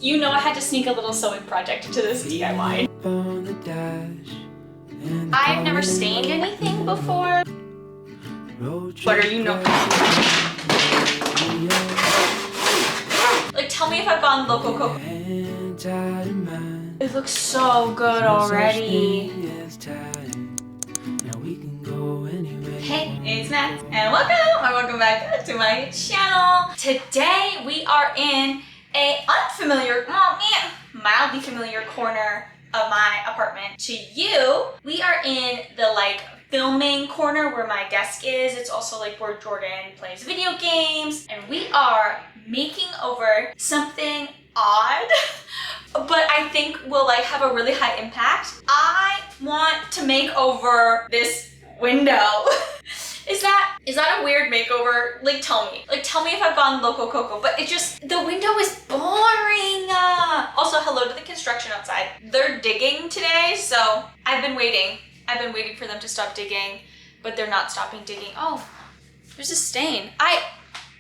You know I had to sneak a little sewing project into this DIY. I've never stained anything before. But are you know? Like, tell me if I've gone loco coco. It looks so good already. Hey, it's Matt, and welcome back to my channel. Today we are in a mildly familiar corner of my apartment. To you, we are in the filming corner where my desk is. It's also where Jordan plays video games, and we are making over something odd, but I think will have a really high impact. I want to make over this window. Is that a weird makeover? Tell me if I've gone loco coco, but the window is boring. Also, hello to the construction outside. They're digging today, so I've been waiting for them to stop digging, but they're not stopping digging. Oh, there's a stain.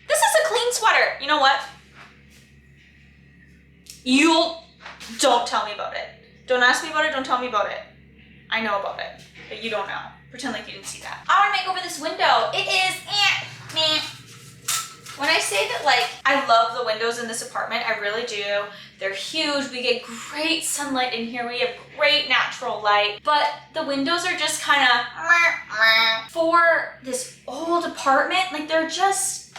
This is a clean sweater. You know what? Don't tell me about it. Don't ask me about it, don't tell me about it. I know about it, but you don't know. Pretend like you didn't see that. I want to make over this window. It is meh. When I say that I love the windows in this apartment, I really do. They're huge. We get great sunlight in here. We have great natural light, but the windows are just kind of for this old apartment. They're just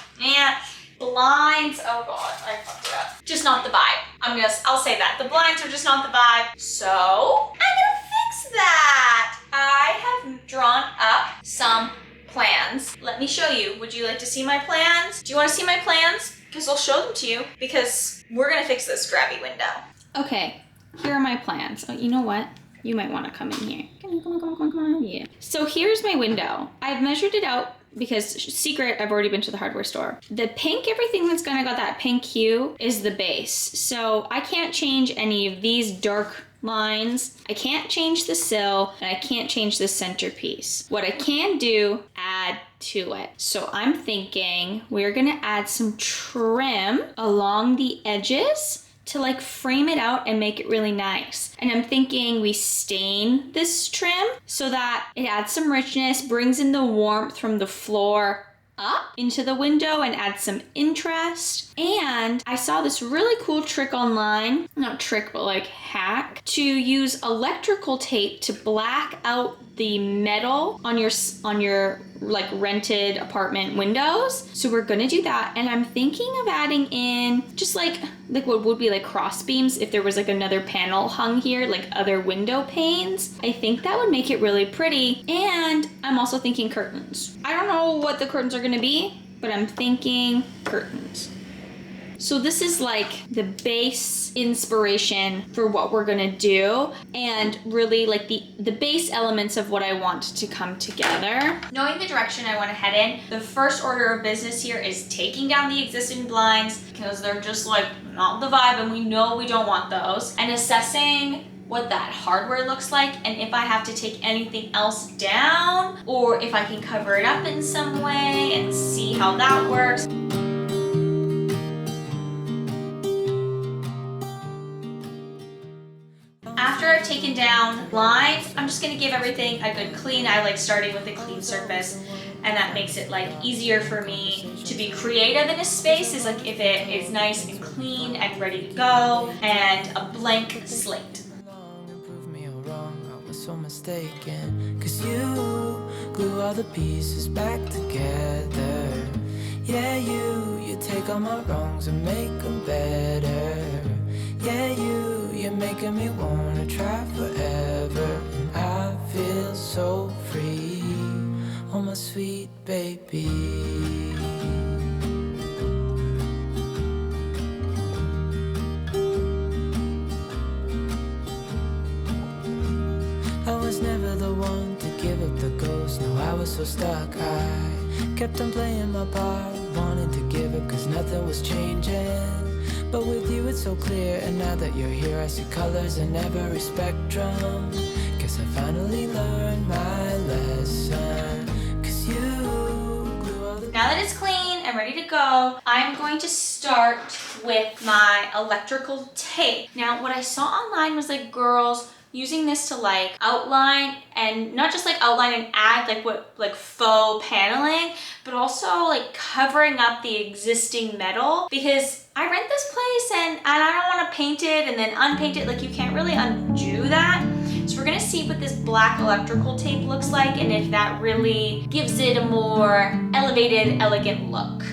blinds. Oh god, I fucked it up. Just not the vibe. I'll say that. The blinds are just not the vibe. So I'm gonna fix that. I have drawn up some plans. Let me show you. Would you like to see my plans? Do you want to see my plans? Because I'll show them to you, because we're gonna fix this drabby window. Okay, here are my plans. Oh, you know what? You might want to come in here. Come on. Yeah. So here's my window. I've measured it out because, secret, I've already been to the hardware store. The pink, everything that's gonna got that pink hue is the base. So I can't change any of these dark lines. I can't change the sill, and I can't change the centerpiece. What I can do, add to it. So I'm thinking we're gonna add some trim along the edges to frame it out and make it really nice. And I'm thinking we stain this trim so that it adds some richness, brings in the warmth from the floor up into the window and adds some interest. And I saw this really cool trick online, not trick, but hack, to use electrical tape to black out the metal on your rented apartment windows. So we're gonna do that, and I'm thinking of adding in just what would be cross beams if there was another panel hung here, other window panes. I think that would make it really pretty. And I'm also thinking curtains. I don't know what the curtains are gonna be, but I'm thinking curtains. So this is the base inspiration for what we're gonna do, and really the base elements of what I want to come together. Knowing the direction I want to head in, the first order of business here is taking down the existing blinds because they're just not the vibe, and we know we don't want those, and assessing what that hardware looks like, and if I have to take anything else down, or if I can cover it up in some way, and see how that works. After I've taken down blinds, I'm just gonna give everything a good clean. I like starting with a clean surface, and that makes it easier for me to be creative in a space, is if it is nice and clean and ready to go, and a blank slate. Prove me wrong, I was so mistaken, 'cause you glue all the pieces back together. Yeah, you take all my wrongs and make them better. Yeah, you're making me wanna try forever. And I feel so free, oh my sweet baby. I was never the one to give up the ghost. No, I was so stuck. I kept on playing my part, wanted to give up 'cause nothing was changing. But with you it's so clear, and now that you're here I see colors in every spectrum. Guess I finally learned my lesson, 'cause you glue all the... Now that it's clean, I'm ready to go. I'm going to start with my electrical tape. Now, what I saw online was like girls using this to like outline, and not just like outline and add like faux paneling, but also like covering up the existing metal, because I rent this place and I don't want to paint it and then unpaint it. Like you can't really undo that. So we're gonna see what this black electrical tape looks like and if that really gives it a more elevated, elegant look.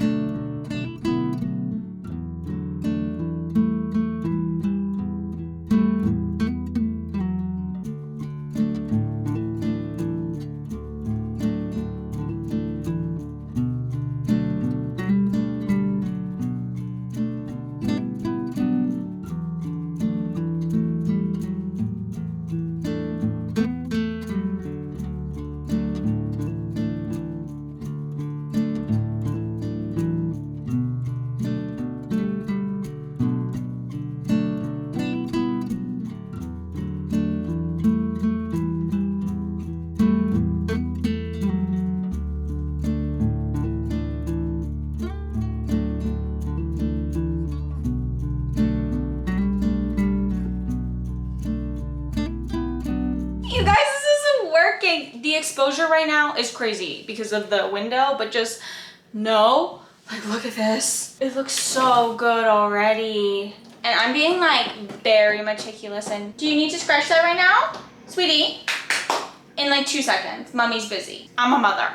You guys, this isn't working. The exposure right now is crazy because of the window, but just know, like, look at this. It looks so good already. And I'm being like very meticulous. And do you need to scratch that right now? Sweetie, in like 2 seconds. Mommy's busy. I'm a mother.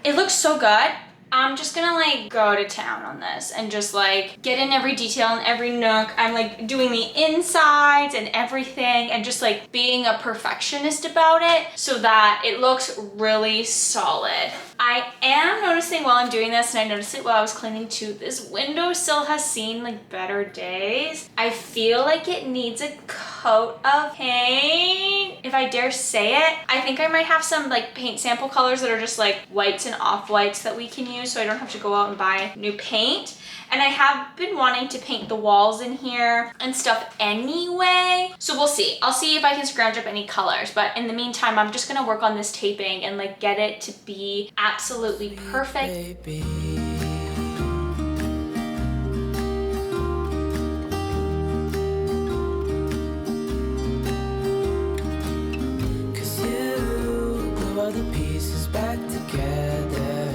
It looks so good. I'm just gonna like go to town on this and just like get in every detail and every nook. I'm like doing the insides and everything and just like being a perfectionist about it so that it looks really solid. I am noticing while I'm doing this, and I noticed it while I was cleaning too, this window sill has seen like better days. I feel like it needs a coat of paint, if I dare say it. I think I might have some like paint sample colors that are just like whites and off-whites that we can use, so I don't have to go out and buy new paint. And I have been wanting to paint the walls in here and stuff anyway. So we'll see. I'll see if I can scrounge up any colors. But in the meantime, I'm just gonna work on this taping and like get it to be absolutely perfect. Baby. Cause you glue all the pieces back together.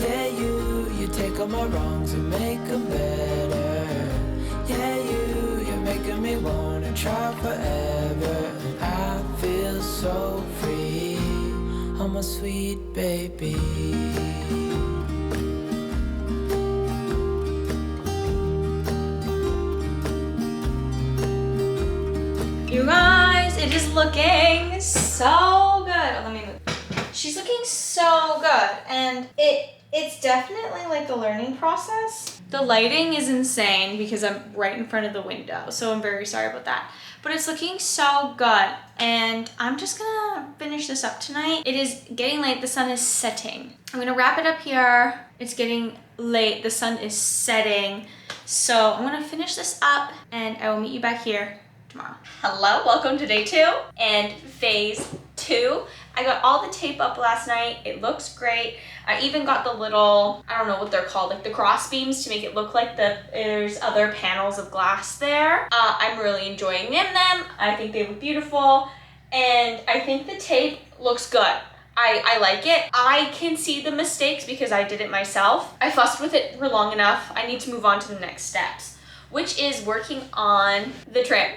Yeah, you take all my wrongs and make them better. Yeah, you're making me wanna try forever. And I feel so free, oh my sweet baby. You guys, it is looking so good. Oh, let me move. She's looking so good, and it's definitely like a learning process. The lighting is insane because I'm right in front of the window, so I'm very sorry about that. But it's looking so good, and I'm just gonna finish this up tonight. It is getting late, the sun is setting. I'm gonna wrap it up here. It's getting late, the sun is setting. So I'm gonna finish this up, and I will meet you back here tomorrow. Hello, welcome to day 2 and phase 2. I got all the tape up last night. It looks great. I even got the little, I don't know what they're called, like the cross beams to make it look like there's other panels of glass there. I'm really enjoying them. I think they look beautiful, and I think the tape looks good. I like it. I can see the mistakes because I did it myself. I fussed with it for long enough. I need to move on to the next steps, which is working on the trim.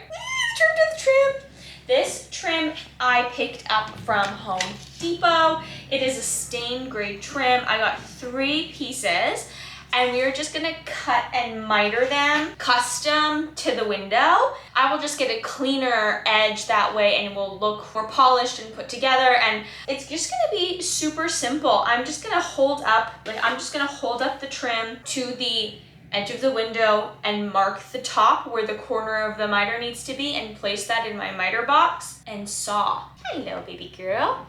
The trim. This trim I picked up from Home Depot. It is a stained grade trim. I got 3 pieces, and we are just gonna cut and miter them custom to the window. I will just get a cleaner edge that way, and it will look more polished and put together, and it's just gonna be super simple. I'm just gonna hold up the trim to the edge of the window and mark the top where the corner of the miter needs to be and place that in my miter box and saw. Hello, baby girl.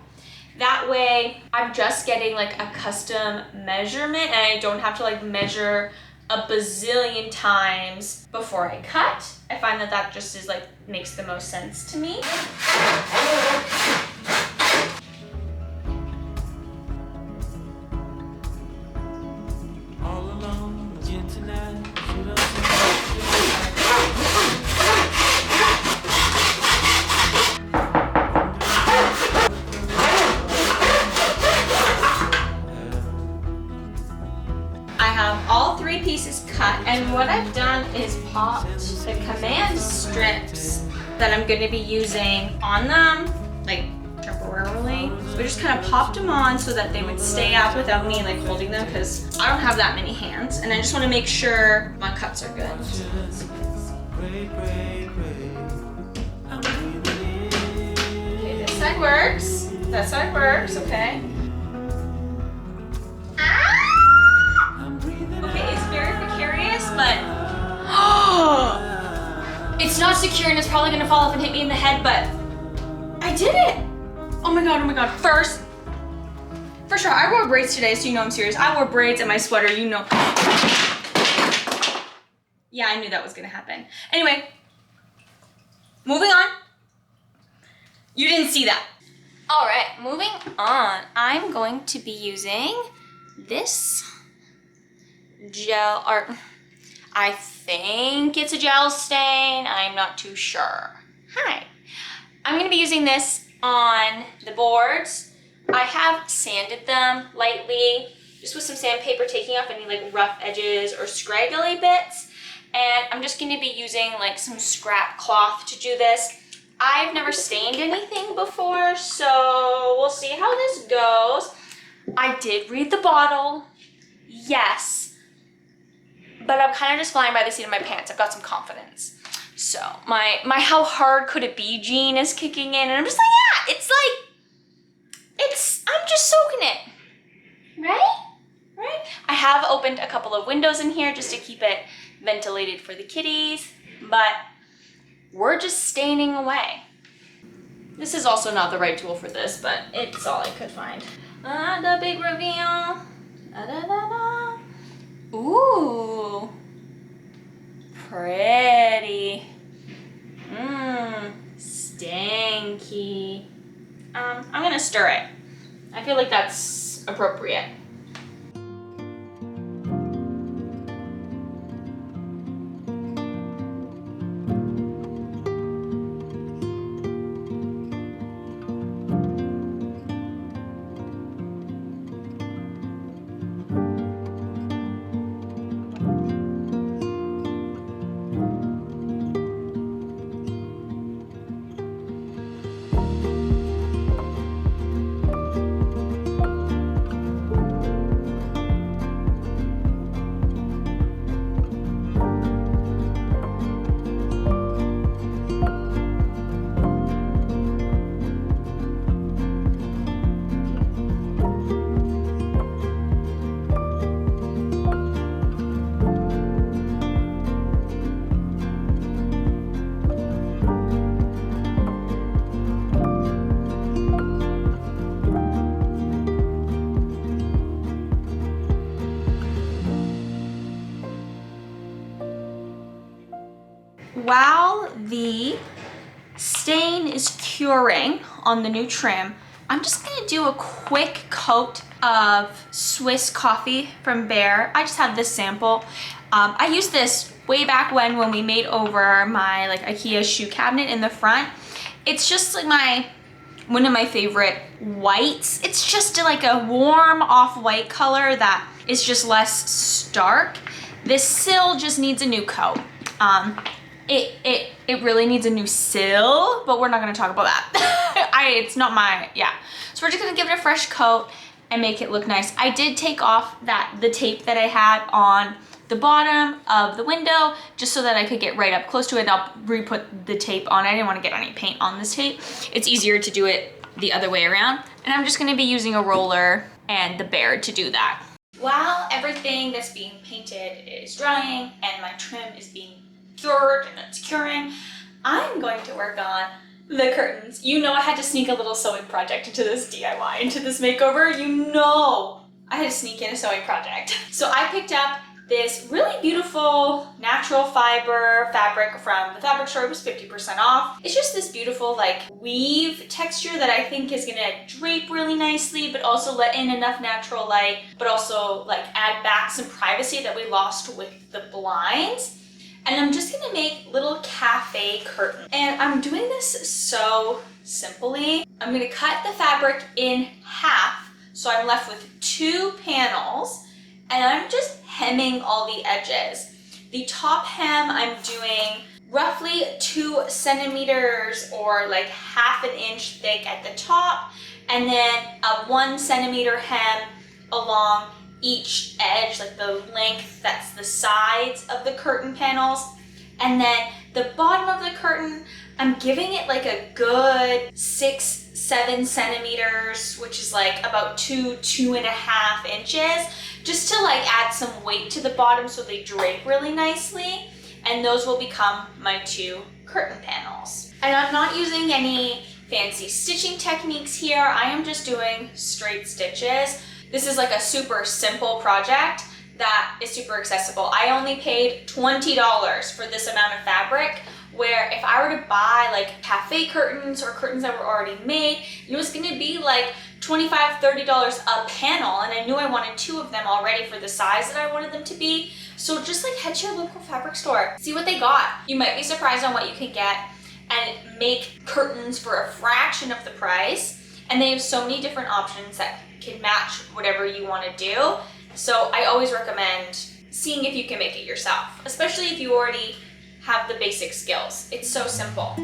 That way I'm just getting like a custom measurement, and I don't have to like measure a bazillion times before I cut. I find that just is like makes the most sense to me. the command strips that I'm going to be using on them, like temporarily. So I just kind of popped them on so that they would stay out without me like holding them, because I don't have that many hands and I just want to make sure my cuts are good. Okay, this side works. That side works, okay. Ah! Okay, it's very precarious, but it's not secure and it's probably gonna fall off and hit me in the head, but I did it! Oh my god, oh my god. First, for sure, I wore braids today, so you know I'm serious. I wore braids and my sweater, you know. Yeah, I knew that was gonna happen. Anyway, moving on. You didn't see that. All right, moving on. I'm going to be using this gel, or I think it's a gel stain. I'm not too sure. Hi. I'm gonna be using this on the boards. I have sanded them lightly, just with some sandpaper, taking off any like rough edges or scraggly bits. And I'm just gonna be using like some scrap cloth to do this. I've never stained anything before, so we'll see how this goes. I did read the bottle, yes, but I'm kind of just flying by the seat of my pants. I've got some confidence. So my how hard could it be gene is kicking in, and I'm just like, yeah, I'm just soaking it, right? I have opened a couple of windows in here just to keep it ventilated for the kitties, but we're just staining away. This is also not the right tool for this, but it's all I could find. The big reveal. Da, da, da, da. Ooh. Pretty. Stanky. I'm gonna stir it. I feel like that's appropriate. While the stain is curing on the new trim, I'm just gonna do a quick coat of Swiss coffee from Bear. I just have this sample. I used this way back when we made over my like IKEA shoe cabinet in the front. It's just like one of my favorite whites. It's just like a warm off-white color that is just less stark. This sill just needs a new coat. It really needs a new sill, but we're not gonna talk about that. It's not my, yeah. So we're just gonna give it a fresh coat and make it look nice. I did take off the tape that I had on the bottom of the window just so that I could get right up close to it. I'll re-put the tape on. I didn't want to get any paint on this tape. It's easier to do it the other way around. And I'm just gonna be using a roller and the Bear to do that. While everything that's being painted is drying and my trim is being cured and it's curing, I'm going to work on the curtains. You know I had to sneak a little sewing project into this DIY, into this makeover. You know I had to sneak in a sewing project. So I picked up this really beautiful natural fiber fabric from the fabric store. It was 50% off. It's just this beautiful like weave texture that I think is gonna drape really nicely, but also let in enough natural light, but also like add back some privacy that we lost with the blinds. And I'm just gonna make little cafe curtains. And I'm doing this so simply. I'm gonna cut the fabric in half, so I'm left with 2 panels, and I'm just hemming all the edges. The top hem I'm doing roughly 2 centimeters or like half an inch thick at the top, and then a 1 centimeter hem along each edge, like the length that's the sides of the curtain panels. And then the bottom of the curtain, I'm giving it like a good 6-7 centimeters, which is like about 2.5 inches, just to like add some weight to the bottom so they drape really nicely. And those will become my 2 curtain panels. And I'm not using any fancy stitching techniques here. I am just doing straight stitches. This is like a super simple project that is super accessible. I only paid $20 for this amount of fabric, where if I were to buy like cafe curtains or curtains that were already made, it was gonna be like $25, $30 a panel, and I knew I wanted 2 of them already for the size that I wanted them to be. So just like head to your local fabric store, see what they got. You might be surprised on what you can get and make curtains for a fraction of the price. And they have so many different options that can match whatever you want to do. So I always recommend seeing if you can make it yourself, especially if you already have the basic skills. It's so simple.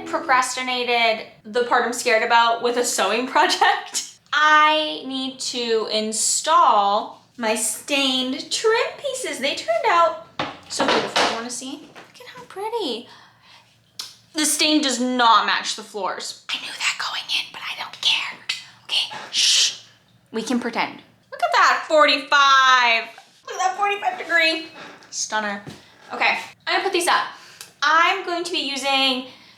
Procrastinated the part I'm scared about with a sewing project, I need to install my stained trim pieces. They turned out so beautiful. You want to see? Look at how pretty. The stain does not match the floors. I knew that going in, but I don't care. Okay, shh. We can pretend. Look at that 45. Look at that 45 degree. Stunner. Okay, I'm gonna put these up. I'm going to be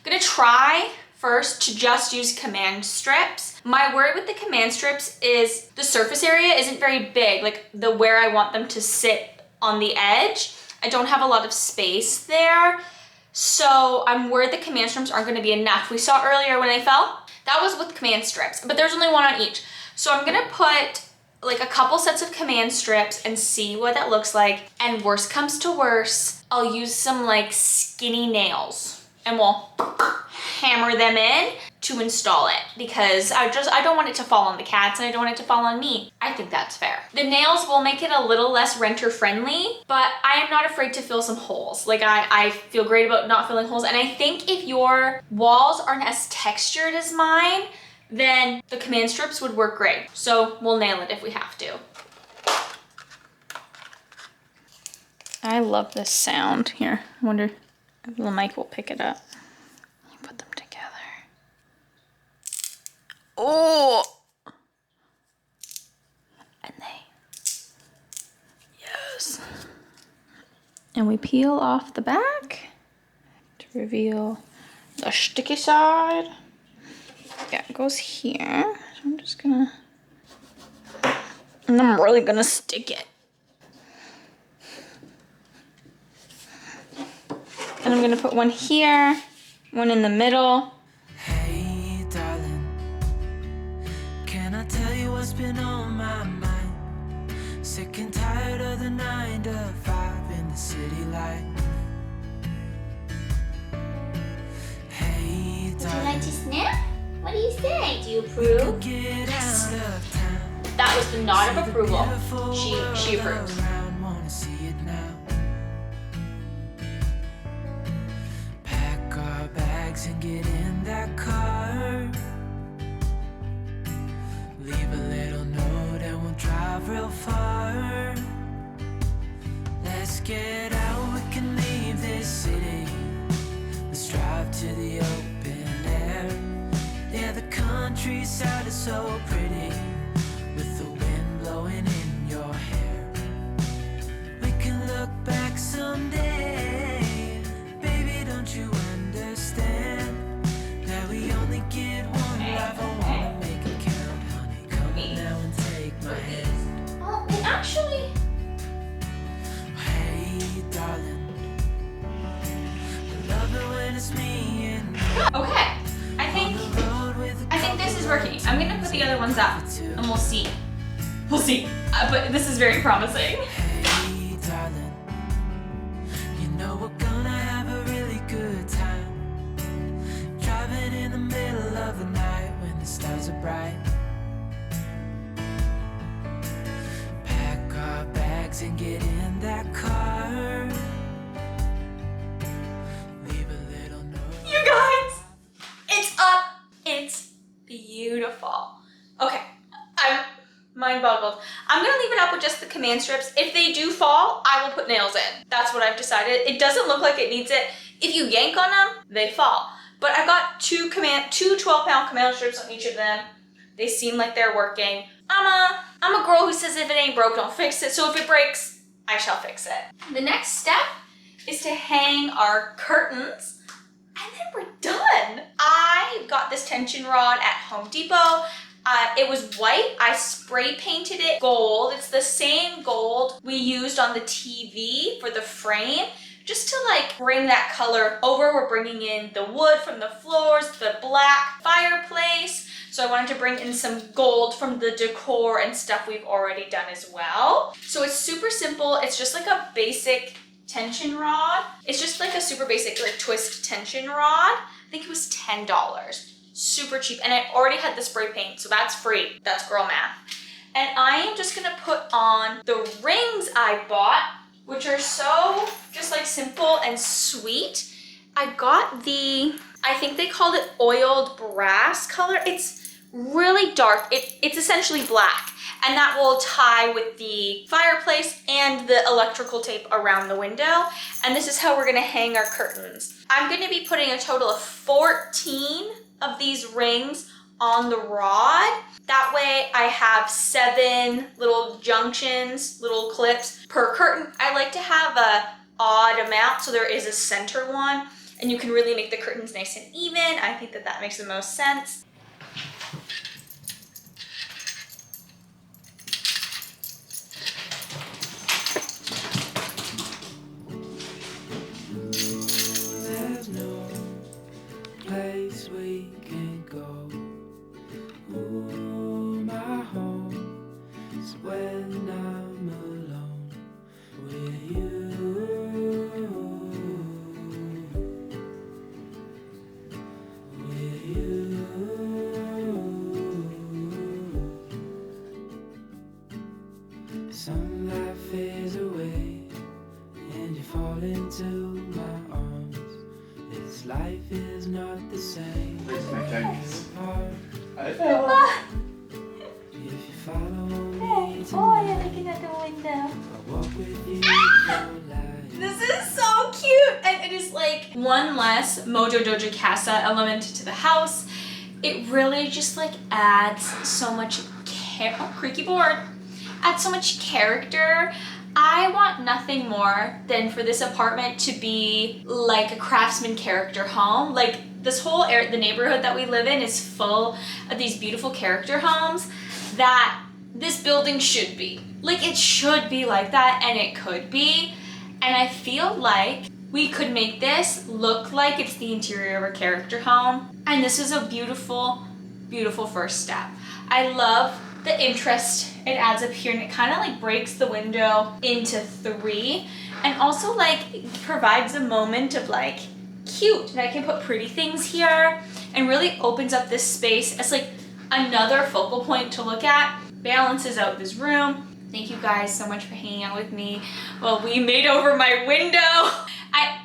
gonna try first to just use command strips. My worry with the command strips is the surface area isn't very big, like where I want them to sit on the edge. I don't have a lot of space there. So I'm worried the command strips aren't gonna be enough. We saw earlier when I fell, that was with command strips, but there's only 1 on each. So I'm gonna put like a couple sets of command strips and see what that looks like. And worst comes to worst, I'll use some like skinny nails and we'll hammer them in to install it, because I don't want it to fall on the cats and I don't want it to fall on me. I think that's fair. The nails will make it a little less renter friendly, but I am not afraid to fill some holes. Like I feel great about not filling holes. And I think if your walls aren't as textured as mine, then the command strips would work great. So we'll nail it if we have to. I love this sound. Here, I wonder if the mic will pick it up. You put them together. Oh! And yes. And we peel off the back to reveal the sticky side. Yeah, it goes here. So I'm just gonna, and I'm really gonna stick it. And I'm gonna put one here, one in the middle. Hey, darling, can I tell you what's been on my mind? Sick and tired of the 9 to 5 in the city life. Hey, darling, would you like to snap? What do you say? Do you approve? Yes. That was the nod of approval. She approves. Pack our bags and get in that car. Leave a little note and we'll drive real far. Let's get out, we can leave this city. Let's drive to the open air. Yeah, the countryside is so pretty, with the wind blowing in your hair. We can look back someday. Baby, don't you understand that we only get one life? I wanna make it count, honey. Come now and take my hand. Oh, it actually. Hey, darling, I love it when it's me and you. Okay. I think this is working. I'm gonna put the other one's up and we'll see. We'll see. But this is very promising. Hey, darling, you know we're gonna have a really good time. Driving in the middle of the night when the stars are bright. Pack our bags and get in that car. Leave a little note. You guys, it's up. It's beautiful. Okay, I'm mind boggled. I'm gonna leave it up with just the command strips. If they do fall, I will put nails in. That's what I've decided. It doesn't look like it needs it. If you yank on them, they fall. But I've got two 12-pound command strips on each of them. They seem like they're working. I'm a girl who says if it ain't broke, don't fix it. So if it breaks, I shall fix it. The next step is to hang our curtains, and then we're done. I got this tension rod at Home Depot. It was white. I spray painted it gold. It's the same gold we used on the TV for the frame. Just to like bring that color over, we're bringing in the wood from the floors, the black fireplace. So I wanted to bring in some gold from the decor and stuff we've already done as well. So it's super simple. It's just like a basic tension rod. It's just like a super basic like twist tension rod. I think it was $10. Super cheap. And I already had the spray paint, so that's free. That's girl math. And I am just gonna put on the rings I bought, which are so just like simple and sweet. I got I think they called it oiled brass color. It's really dark. It's essentially black. And that will tie with the fireplace and the electrical tape around the window. And this is how we're gonna hang our curtains. I'm gonna be putting a total of 14 of these rings on the rod. That way I have 7 little junctions, little clips per curtain. I like to have a odd amount so there is a center one and you can really make the curtains nice and even. I think that makes the most sense. There's no place we can go. Ooh, my home is when I'm alone with you. With you. Some life fades away and you fall into my arms. This life is not the same. If you follow me tonight, looking at the window. I'll walk with you for life. This is so cute, and it is like one less Mojo Dojo Casa element to the house. It really just like adds so much creaky board. Adds so much character. I want nothing more than for this apartment to be like a craftsman character home. Like this whole the neighborhood that we live in is full of these beautiful character homes that this building should be. Like it should be like that, and it could be. And I feel like we could make this look like it's the interior of a character home. And this is a beautiful, beautiful first step. I love the interest it adds up here, and it kind of like breaks the window into 3 and also like provides a moment of like cute, and I can put pretty things here and really opens up this space as like another focal point to look at. Balances out this room. Thank you guys so much for hanging out with me while we made over my window.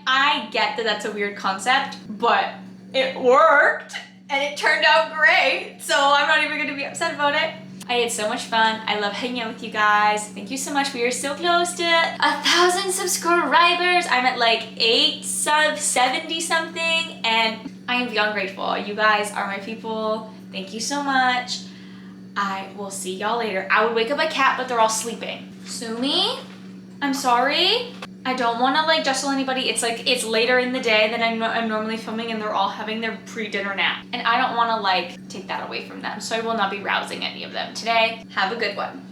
I get that that's a weird concept, but it worked and it turned out great, so I'm not even gonna be upset about it. I had so much fun. I love hanging out with you guys. Thank you so much. We are so close to 1,000 subscribers. I'm at like 870 something, and I am beyond grateful. You guys are my people. Thank you so much. I will see y'all later. I would wake up a cat, but they're all sleeping. Sumi, I'm sorry. I don't want to like jostle anybody. It's like it's later in the day than I'm normally filming, and they're all having their pre-dinner nap. And I don't want to like take that away from them. So I will not be rousing any of them today. Have a good one.